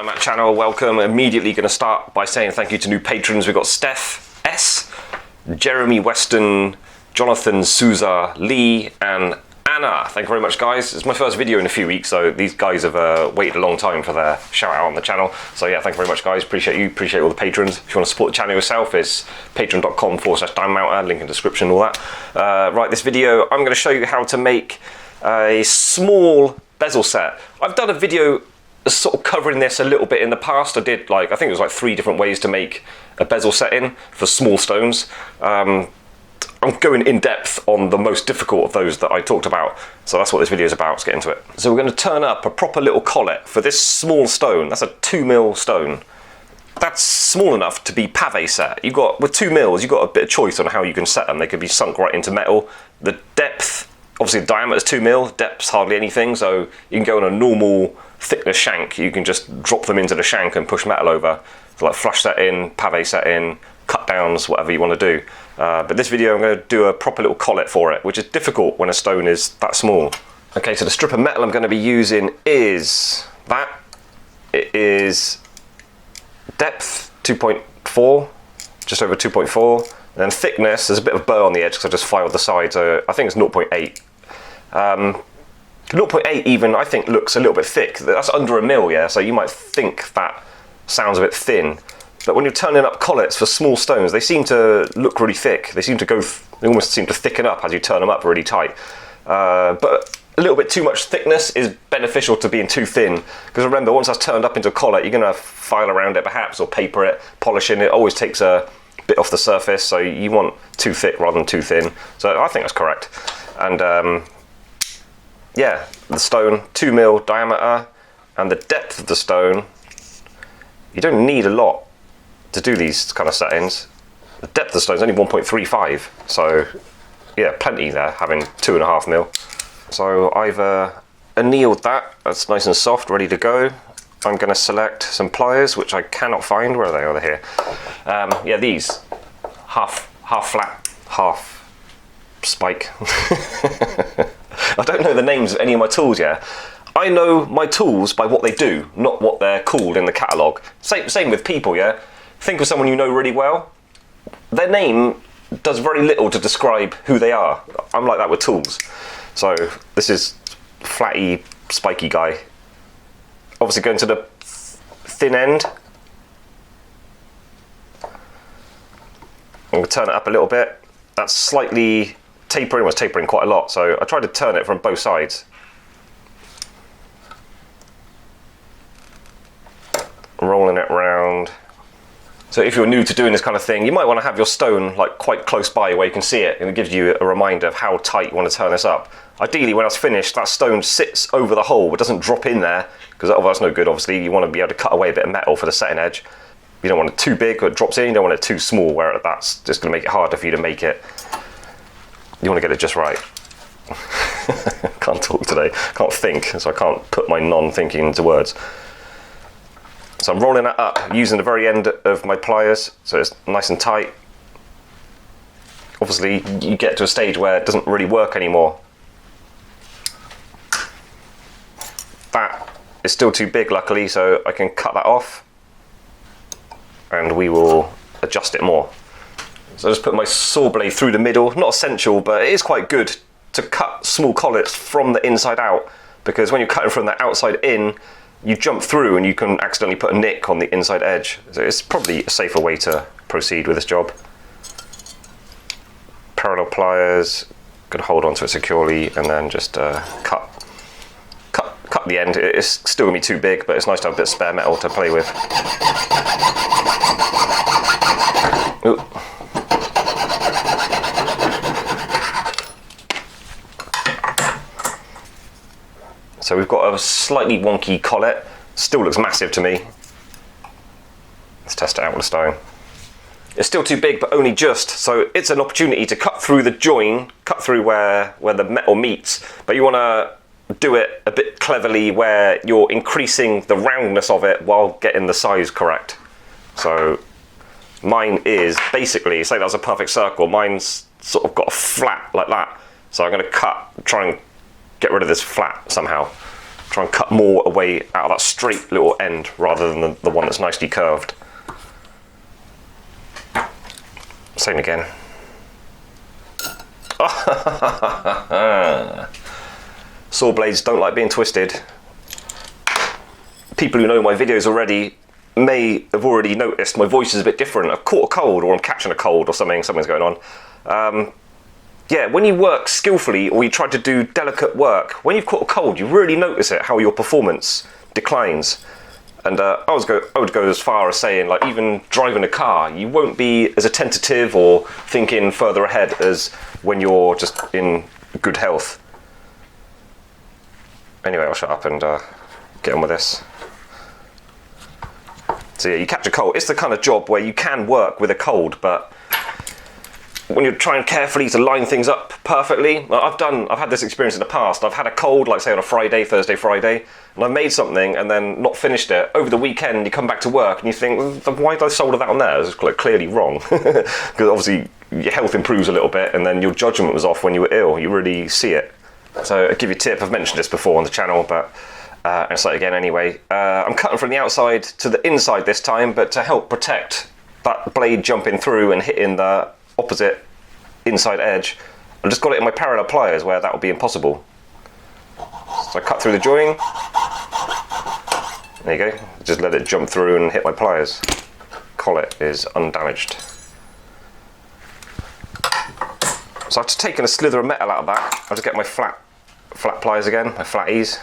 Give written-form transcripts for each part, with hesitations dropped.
Handmake channel, welcome. Immediately going to start by saying thank you to new patrons. We've got Steph S, Jeremy Weston, Jonathan Souza, Lee, and Anna. Thank you very much, guys. It's my first video in a few weeks, so these guys have waited a long time for their shout out on the channel. So yeah, thank you very much, guys. Appreciate you, appreciate all the patrons. If you want to support the channel yourself, it's patron.com/diamondmounter, link in the description, all that. Right, this video, I'm going to show you how to make a small bezel set. I've done a video sort of covering this a little bit in the past. I did I think it was like 3 different ways to make a bezel setting for small stones. I'm going in depth on the most difficult of those that I talked about. So that's what this video is about. Let's get into it. So we're going to turn up a proper little collet for this small stone. That's a 2mm stone. That's small enough to be pave set. You've got, with 2mm, you've got a bit of choice on how you can set them. They could be sunk right into metal. The depth, obviously the diameter is 2mm, depth's hardly anything, so you can go on a normal thickness shank. You can just drop them into the shank and push metal over. So like flush set in, pave set in, cut downs, whatever you want to do. But this video I'm going to do a proper little collet for it, which is difficult when a stone is that small. Okay, so the strip of metal I'm going to be using is that. It is depth 2.4, just over 2.4, and then thickness, there's a bit of burr on the edge because I just filed the side, so I think it's 0.8. 0.8 even, I think, looks a little bit thick. That's under a mil, yeah, so you might think that sounds a bit thin. But when you're turning up collets for small stones, they seem to look really thick. They seem to go, they almost seem to thicken up as you turn them up really tight. But a little bit too much thickness is beneficial to being too thin. Because remember, once that's turned up into a collet, you're going to file around it perhaps, or paper it, polishing it. Always takes a bit off the surface, so you want too thick rather than too thin. So I think that's correct. And yeah, the stone, 2mm diameter, and the depth of the stone, you don't need a lot to do these kind of settings. The depth of the stone is only 1.35, so yeah, plenty there, having 2.5mm. So I've annealed that. That's nice and soft, ready to go. I'm going to select some pliers, which I cannot find. Where are they? Oh, they're here. Yeah, these half flat, half spike. I don't know the names of any of my tools yet. I know my tools by what they do, not what they're called in the catalogue. Same with people, yeah? Think of someone you know really well. Their name does very little to describe who they are. I'm like that with tools. So this is flatty, spiky guy. Obviously going to the thin end. I'm going to turn it up a little bit. That's slightly tapering, was tapering quite a lot, so I tried to turn it from both sides. Rolling it round. So if you're new to doing this kind of thing, you might want to have your stone like quite close by where you can see it, and it gives you a reminder of how tight you want to turn this up. Ideally, when that's finished, that stone sits over the hole, but doesn't drop in there, because that's no good, obviously. You want to be able to cut away a bit of metal for the setting edge. You don't want it too big or it drops in, you don't want it too small where that's just going to make it harder for you to make it. You want to get it just right. Can't talk today, can't think, so I can't put my non-thinking into words. So I'm rolling that up using the very end of my pliers, so it's nice and tight. Obviously, you get to a stage where it doesn't really work anymore. That is still too big, luckily, so I can cut that off, and we will adjust it more. So I just put my saw blade through the middle. Not essential, but it is quite good to cut small collets from the inside out, because when you're cutting from the outside in, you jump through and you can accidentally put a nick on the inside edge. So it's probably a safer way to proceed with this job. Parallel pliers, gonna hold onto it securely and then just cut the end. It's still gonna be too big, but it's nice to have a bit of spare metal to play with. Ooh. So we've got a slightly wonky collet. Still looks massive to me. Let's test it out with a stone. It's still too big, but only just. So it's an opportunity to cut through the join, cut through where the metal meets, but you want to do it a bit cleverly where you're increasing the roundness of it while getting the size correct. So mine is basically, say that was a perfect circle, mine's sort of got a flat like that. So I'm going to try and get rid of this flat somehow. Try and cut more away out of that straight little end rather than the one that's nicely curved. Same again. Saw blades don't like being twisted. People who know my videos already may have already noticed my voice is a bit different. I've caught a cold, or I'm catching a cold, or something's going on. Yeah, when you work skillfully or you try to do delicate work, when you've caught a cold, you really notice it, how your performance declines. And I would go as far as saying, like, even driving a car, you won't be as attentive or thinking further ahead as when you're just in good health. Anyway, I'll shut up and get on with this. So yeah, you catch a cold. It's the kind of job where you can work with a cold, but when you're trying carefully to line things up perfectly, I've had this experience in the past. I've had a cold, like say on a Friday, Thursday, Friday, and I made something and then not finished it. Over the weekend, you come back to work and you think, well, why did I solder that on there? It's like clearly wrong. Because obviously your health improves a little bit and then your judgment was off when you were ill. You really see it. So I'll give you a tip. I've mentioned this before on the channel, but I'll say it again anyway. I'm cutting from the outside to the inside this time, but to help protect that blade jumping through and hitting the opposite inside edge, I've just got it in my parallel pliers where that would be impossible. So I cut through the join. There you go. Just let it jump through and hit my pliers. Collet is undamaged. So I've just taken a slither of metal out of that. I'll just get my flat pliers again, my flatties.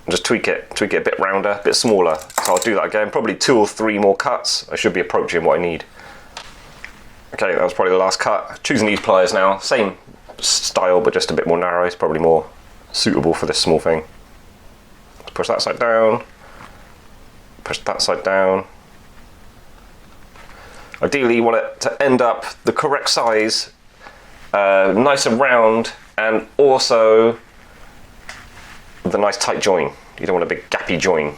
And just tweak it a bit rounder, a bit smaller. So I'll do that again, probably 2 or 3 more cuts. I should be approaching what I need. Okay, that was probably the last cut. Choosing these pliers now, same style but just a bit more narrow. It's probably more suitable for this small thing. Push that side down, push that side down. Ideally you want it to end up the correct size, nice and round, and also with a nice tight join. You don't want a big gappy join.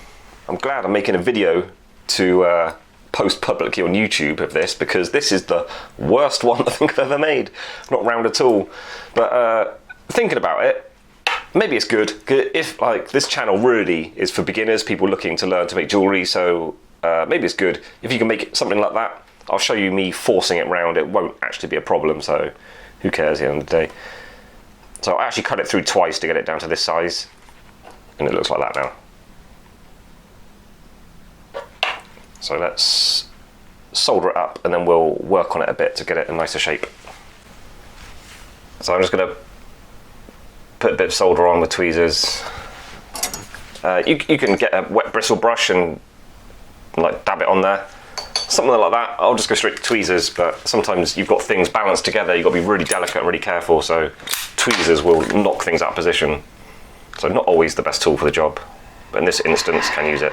I'm glad I'm making a video to post publicly on YouTube of this, because this is the worst one I think I've ever made. Not round at all. But thinking about it, maybe it's good. If like this channel really is for beginners, people looking to learn to make jewellery, so maybe it's good. If you can make something like that, I'll show you me forcing it round. It won't actually be a problem, so who cares at the end of the day. So I actually cut it through twice to get it down to this size, and it looks like that now. So let's solder it up and then we'll work on it a bit to get it a nicer shape. So I'm just going to put a bit of solder on with tweezers. You can get a wet bristle brush and like dab it on there. Something like that. I'll just go straight to tweezers, but sometimes you've got things balanced together, you've got to be really delicate and really careful, so tweezers will knock things out of position. So not always the best tool for the job, but in this instance can use it.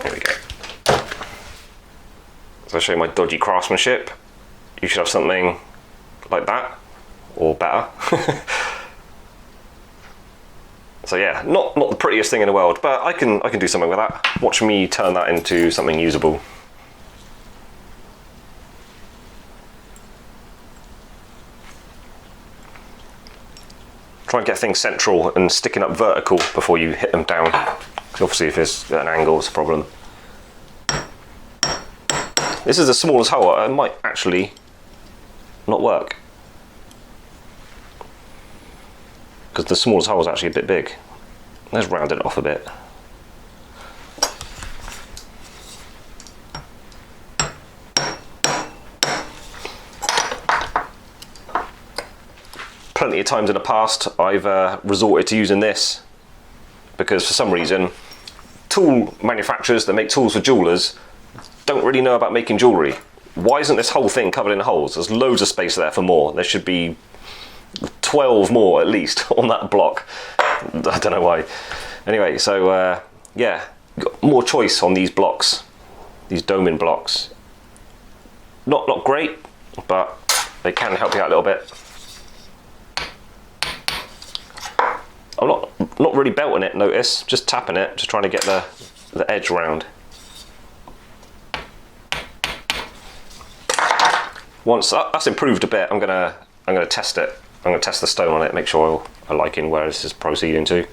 There we go. So I'll show you my dodgy craftsmanship. You should have something like that, or better. So yeah, not the prettiest thing in the world, but I can do something with that. Watch me turn that into something usable. Try and get things central and sticking up vertical before you hit them down. Because obviously if there's an angle, it's a problem. This is the smallest hole. It might actually not work. Because the smallest hole is actually a bit big. Let's round it off a bit. Plenty of times in the past I've resorted to using this because for some reason tool manufacturers that make tools for jewellers don't really know about making jewellery. Why isn't this whole thing covered in holes? There's loads of space there for more. There should be 12 more at least on that block. I don't know why. Anyway, so yeah, got more choice on these blocks, these doming blocks. Not great, but they can help you out a little bit. I'm not not really belting it, notice, just tapping it, just trying to get the edge round. Once that's improved a bit, I'm gonna test it. I'm gonna test the stone on it, make sure I like in where this is proceeding to.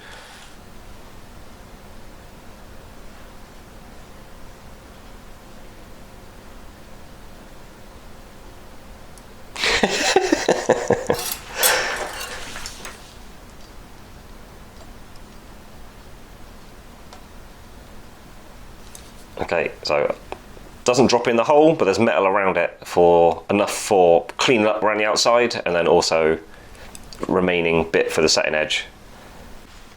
Okay, so doesn't drop in the hole, but there's metal around it for enough for cleaning up around the outside, and then also remaining bit for the setting edge.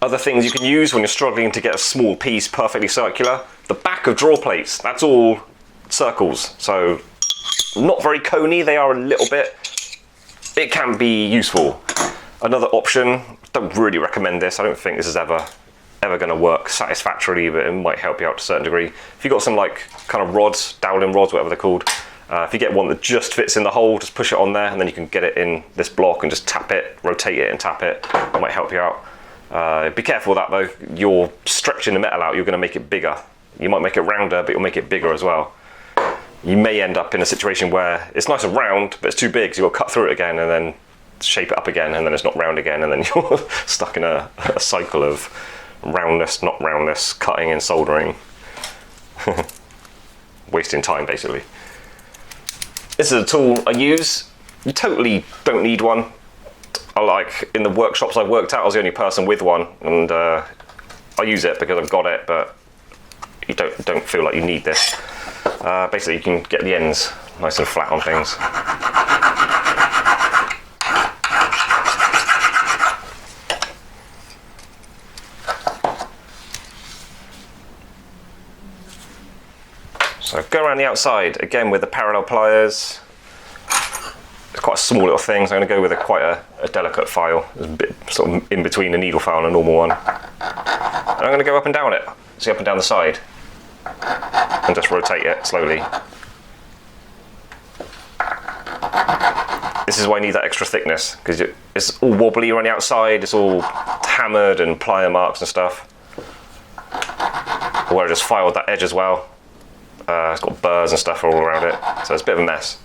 Other things you can use when you're struggling to get a small piece perfectly circular, the back of drawer plates, that's all circles, so not very coney, they are a little bit. It can be useful. Another option, don't really recommend this, I don't think this is ever going to work satisfactorily, but it might help you out to a certain degree. If you've got some like kind of rods, dowling rods, whatever they're called, if you get one that just fits in the hole, just push it on there and then you can get it in this block and just tap it, rotate it and tap it. It might help you out. Be careful with that though. You're stretching the metal out, you're going to make it bigger. You might make it rounder, but you'll make it bigger as well. You may end up in a situation where it's nice and round, but it's too big, so you've got to cut through it again and then shape it up again, and then it's not round again, and then you're stuck in a cycle of roundness, not roundness, cutting and soldering. Wasting time basically. This is a tool I use. You totally don't need one. I like, in the workshops I worked at, I was the only person with one, and I use it because I've got it, but you don't feel like you need this. Basically you can get the ends nice and flat on things. So go around the outside, again with the parallel pliers. It's quite a small little thing, so I'm going to go with quite a delicate file. It's a bit sort of in between a needle file and a normal one. And I'm going to go up and down it, see up and down the side, and just rotate it slowly. This is why I need that extra thickness, because it's all wobbly around the outside, it's all hammered and plier marks and stuff. Where I just filed that edge as well. It's got burrs and stuff all around it, so it's a bit of a mess.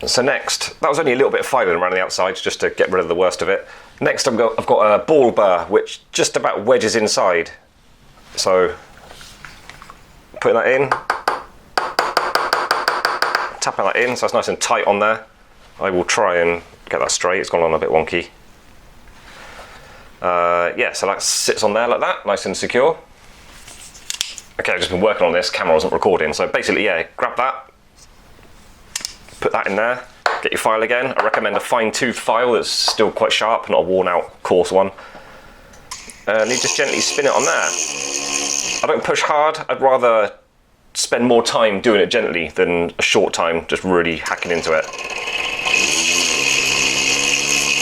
So next, that was only a little bit of filing around the outside just to get rid of the worst of it. Next I've got a ball burr which just about wedges inside. So putting that in, tapping that in so it's nice and tight on there. I will try and get that straight, it's gone on a bit wonky. Yeah, so that sits on there like that, nice and secure. Okay, I've just been working on this, camera wasn't recording, so basically, yeah, grab that, put that in there, get your file again. I recommend a fine-tooth file that's still quite sharp, not a worn-out, coarse one. And you just gently spin it on there. I don't push hard, I'd rather spend more time doing it gently than a short time just really hacking into it.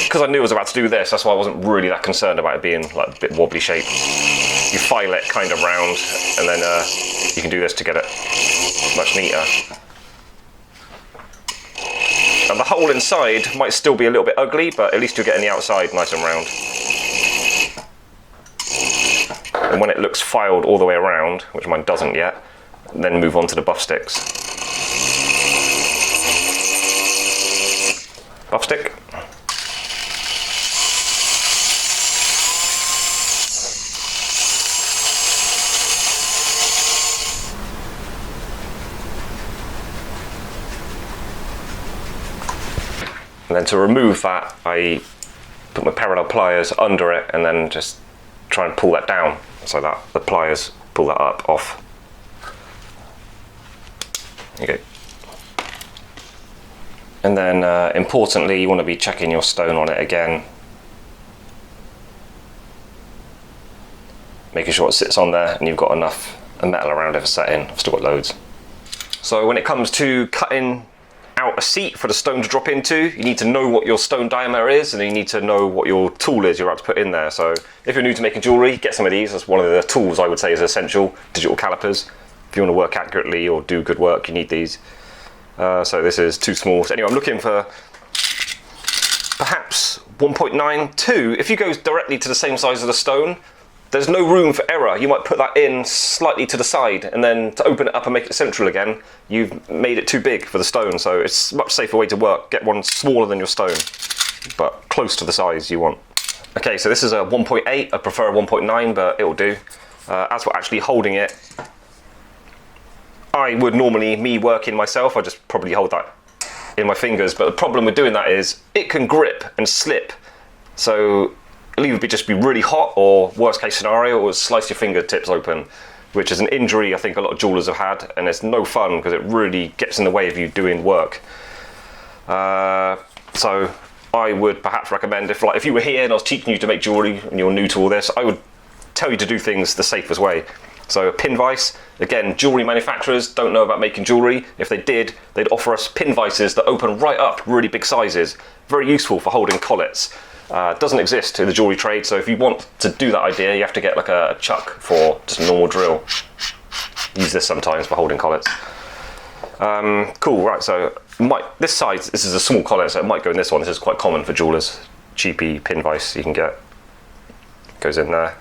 Because I knew I was about to do this, that's why I wasn't really that concerned about it being like a bit wobbly shape. You file it kind of round, and then you can do this to get it much neater. And the hole inside might still be a little bit ugly, but at least you're getting the outside nice and round. And when it looks filed all the way around, which mine doesn't yet, then move on to the buff sticks. Buff stick. And then to remove that, I put my parallel pliers under it and then just try and pull that down so that the pliers pull that up off. Okay. And then importantly, you want to be checking your stone on it again. Making sure it sits on there and you've got enough metal around it for setting. I've still got loads. So when it comes to cutting out a seat for the stone to drop into, you need to know what your stone diameter is, and you need to know what your tool is you're about to put in there. So if you're new to making jewellery, get some of these. That's one of the tools I would say is essential. Digital calipers. If you want to work accurately or do good work, you need these. So this is too small. So anyway, I'm looking for perhaps 1.92. If you go directly to the same size of the stone, there's no room for error. You might put that in slightly to the side, and then to open it up and make it central again, you've made it too big for the stone. So it's a much safer way to work. Get one smaller than your stone, but close to the size you want. Okay, so this is a 1.8. I prefer a 1.9, but it'll do. As for actually holding it, I would normally, me working myself, I just probably hold that in my fingers. But the problem with doing that is it can grip and slip. So it'll either just be really hot, or worst case scenario, or slice your fingertips open, which is an injury I think a lot of jewelers have had, and it's no fun because it really gets in the way of you doing work. So I would perhaps recommend, if you were here and I was teaching you to make jewellery and you're new to all this, I would tell you to do things the safest way. So a pin vise, again, jewellery manufacturers don't know about making jewellery. If they did, they'd offer us pin vices that open right up, really big sizes. Very useful for holding collets. Doesn't exist in the jewellery trade, so if you want to do that idea, you have to get like a chuck for just a normal drill. Use this sometimes for holding collets. Cool, right, so this size, this is a small collet, so it might go in this one. This is quite common for jewellers. Cheapy pin vise you can get. Goes in there.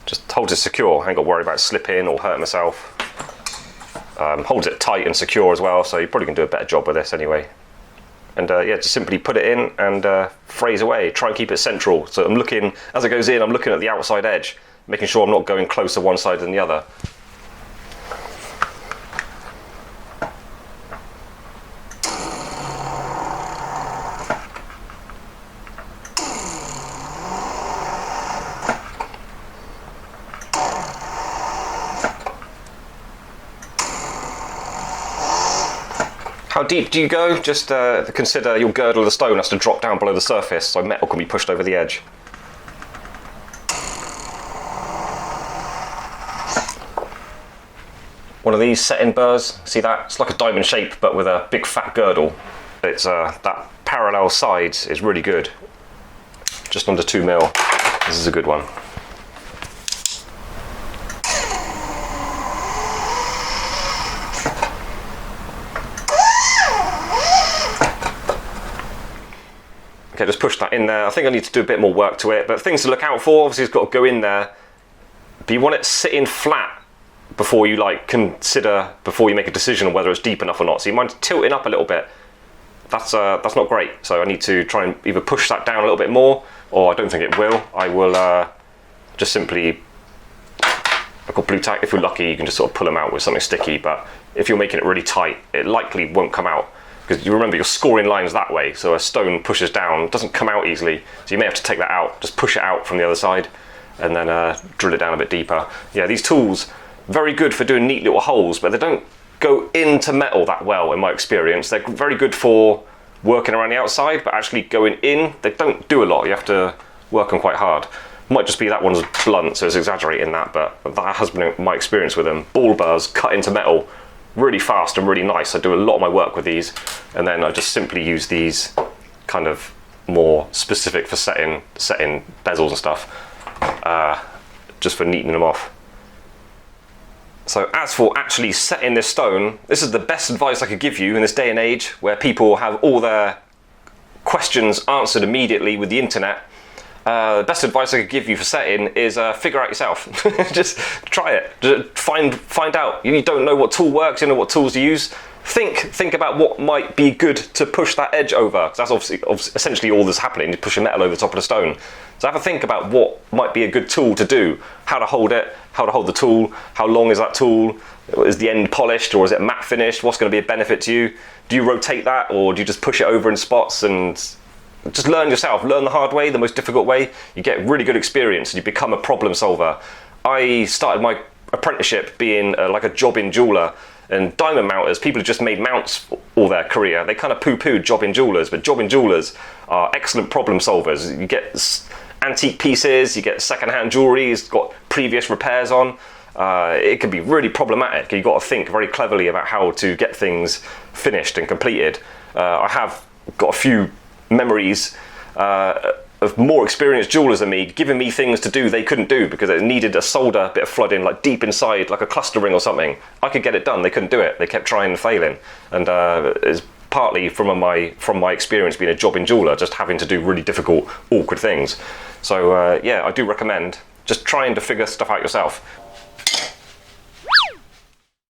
Just holds it secure, I ain't got to worry about slipping or hurting myself. Holds it tight and secure as well, so you probably can do a better job with this anyway. And yeah, just simply put it in and phrase away. Try and keep it central. So I'm looking, as it goes in, I'm looking at the outside edge, making sure I'm not going closer one side than the other. How deep do you go? Just consider your girdle of the stone has to drop down below the surface, so metal can be pushed over the edge. One of these set-in burrs, see that? It's like a diamond shape, but with a big fat girdle. It's that parallel sides is really good. Just under 2 mil. This is a good one. Okay, just push that in there. I think I need to do a bit more work to it, but things to look out for, obviously it's got to go in there, but you want it sitting flat before you before you make a decision on whether it's deep enough or not. So you mind tilting up a little bit. That's not great. So I need to try and either push that down a little bit more, or I don't think it will. I will just simply, I've got blue tack. If you're lucky, you can just sort of pull them out with something sticky, but if you're making it really tight, it likely won't come out. Because you remember, you're scoring lines that way, so a stone pushes down, it doesn't come out easily, so you may have to take that out, just push it out from the other side, and then drill it down a bit deeper. Yeah, these tools, very good for doing neat little holes, but they don't go into metal that well in my experience. They're very good for working around the outside, but actually going in, they don't do a lot. You have to work them quite hard. Might just be that one's blunt, so it's exaggerating that, but that has been my experience with them. Ball burrs cut into metal, really fast and really nice. I do a lot of my work with these, and then I just simply use these kind of more specific for setting bezels and stuff, just for neatening them off. So as for actually setting this stone, this is the best advice I could give you in this day and age where people have all their questions answered immediately with the internet. The best advice I could give you for setting is figure out yourself. Just try it. Just find out. You don't know what tool works, you don't know what tools to use. Think about what might be good to push that edge over, because that's obviously essentially all that's happening. You push a metal over the top of the stone. So have a think about what might be a good tool to do, how to hold it, how to hold the tool, how long is that tool, is the end polished or is it matte finished, what's going to be a benefit to you, do you rotate that or do you just push it over in spots, and just learn yourself, learn the hard way, the most difficult way. You get really good experience and you become a problem solver. I started my apprenticeship being like a jobbing jeweller, and diamond mounters, people who just made mounts all their career, they kind of poo-pooed jobbing jewellers, but jobbing jewellers are excellent problem solvers. You get antique pieces, you get second-hand jewellery, it's got previous repairs on. It can be really problematic. You've got to think very cleverly about how to get things finished and completed. I have got a few memories of more experienced jewellers than me giving me things to do they couldn't do because it needed a solder bit of flooding like deep inside, like a cluster ring or something. I could get it done, they couldn't do it. They kept trying and failing, and it's partly from my experience being a jobbing jeweller, just having to do really difficult, awkward things. So yeah, I do recommend just trying to figure stuff out yourself.